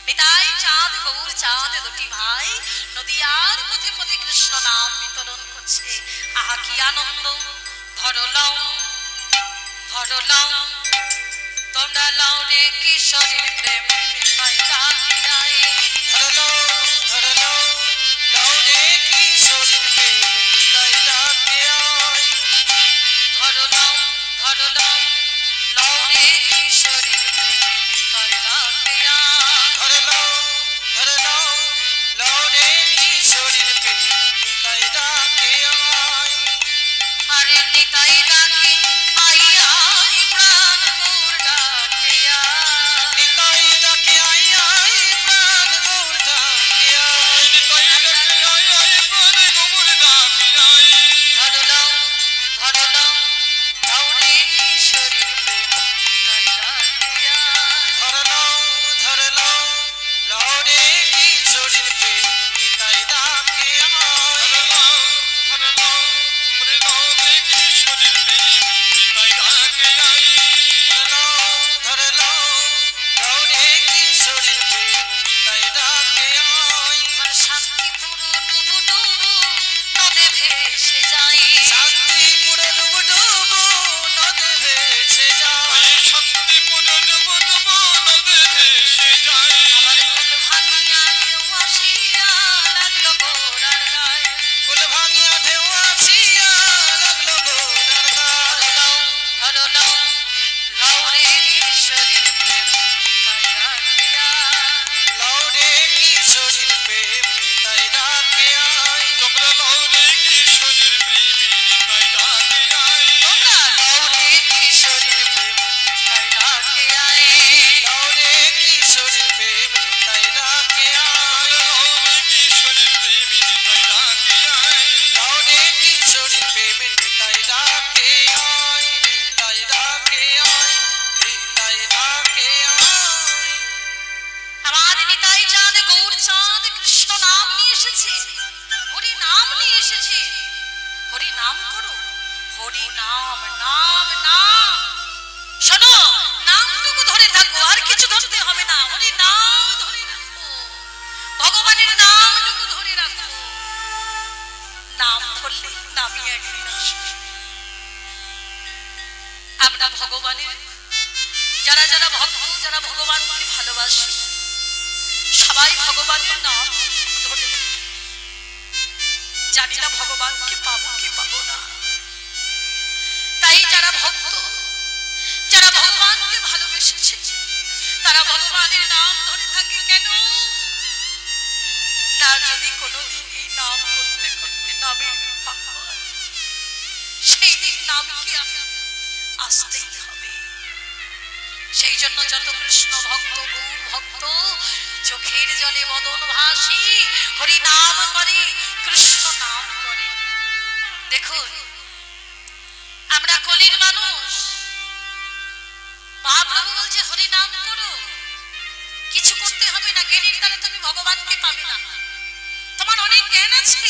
নিতাই চাঁদ গৌর চাঁদ দুটি ভাই নদিয়ার পথে পথে কৃষ্ণ নাম বিতরণ করছে। আহা কি আনন্দ! ধরলং ধরলং তোমরা লও রে কিশোরীর প্রেম নিতাই ডাকিয়াই। ধরলো ধরলো লও রে কিশোরীর প্রেম নিতাই ডাকিয়াই। ধরলং ধরলং লও রে কিশোরীর প্রেম নিতাই ডাকিয়াই। ধরলো ধরলো লও রে কিশোরীর প্রেম নিতাই ডাকিয়াই। আরে নিতাই ডাকে আই আই প্রাণ গৌর ডাকে আই। নিতাই ডাকে আই আই প্রাণ গৌর ডাকে আই। নিতাই ডাকে আই আই প্রাণ গৌর ডাকে আই। ধরলং ধরলং লও রে কিশোরীর প্রেম নিতাই ডাকে আই। ধরলো ধরলো লও রে কিশোরীর প্রেম নিতাই ডাকে আই। ধরলো ওরে লও রে কিশোরীর প্রেম নিতাই ডাকে আই। ধরলো ধরলো লও রে কিশোরীর প্রেম নিতাই ডাকে আই। আমার শান্তিপুর ডুবু ডুবু নদে ভেসে যাই। শান্তিপুর ডুবু ডুবু নদে ভেসে যায়। শান্তিপুর ডুবু ডুবু নদে ভেসে যায়। আবার কুল ভাঙিয়া ঢেউ আসিয়া লাগলো গোরার গায়ে। কুল ভাঙিয়া ঢেউ আসিয়া লাগলো গোরার গায়ে। ধরলং ধরলং লও রে কিশোরীর প্রেম নিতাই ডাকে আই। লও রে কিশোরীর প্রেম নিতাই ডাকে আই। তোমরা লও রে কিশোরীর প্রেম নিতাই ডাকে আই। তোমরা লও রে কিশোরীর প্রেম নিতাই ডাকে আই। লও রে কিশোরীর প্রেম নিতাই ডাকে আই। লও রে কিশোরীর প্রেম নিতাই ডাকে আই। লও রে কিশোরীর প্রেম নিতাই ডাকে আই। নিতাই ডাকে আই। নিতাই ডাকে আই। আমার নিতাই চাঁদ গৌর চাঁদ কৃষ্ণ নাম নিয়ে এসেছে, হরি নাম নিয়ে এসেছে। হরি নাম করো, হরি নাম নাম নাম। শোনো, নামটুকু ধরে থাকো, আর কিছু ধরতে হবে না। হরি নাম ধরে রাখো, ভগবানের নামটুকু ধরে রাখো। নাম ধরলে নামই একদিন আসবে। আমরা ভগবানের যারা যারা ভক্ত, যারা ভগবানকে ভালোবাসে, সবাই ভগবানের নাম ধরে। জানি না ভগবানকে পাবো কি পাবো না। তাই যারা ভক্ত, যারা ভগবানকে ভালোবেসেছে, তারা ভগবানের নাম ধরে থাকে। কেন না, যদি কোনোদিন এই নাম করতে করতে নামের বিভাগ হয়, সেই দিন নামকে আসতেই হবে। সেই জন্য যত কৃষ্ণ ভক্ত, গৌর ভক্ত চোখের জলে বদন ভাসি হরি নাম করে, কৃষ্ণ নাম করে। দেখুন, আমরা কলির মানুষ। মহাপ্রভু বলছে হরি নাম করো, কিছু করতে হবে না। জ্ঞানের দ্বারা তুমি ভগবানকে পাবে না। তোমার অনেক জ্ঞান আছে,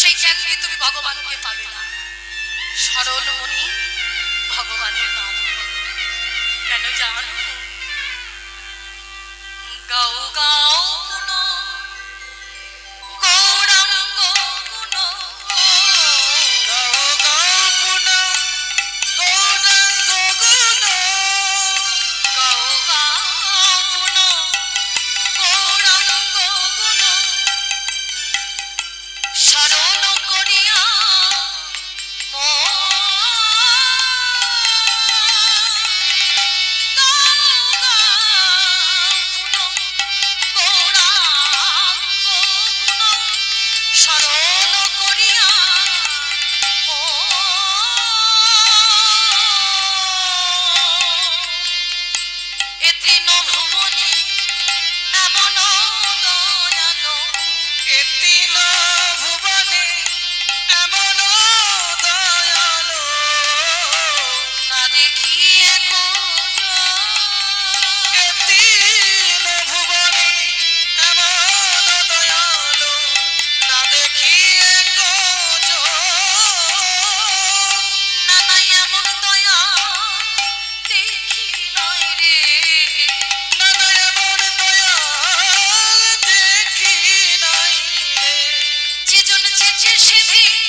সেই জ্ঞান দিয়ে তুমি ভগবানকে পাবে না। সরল মনি ভগবানের নাম করো। কেন জানো? গাও গাও পুন গৌরাঙ্গ পুন, গাও গাও পুন গৌরাঙ্গ গুণ। গাও গাও পুন গৌরাঙ্গ গুণ। শরণ করিয়া বিধি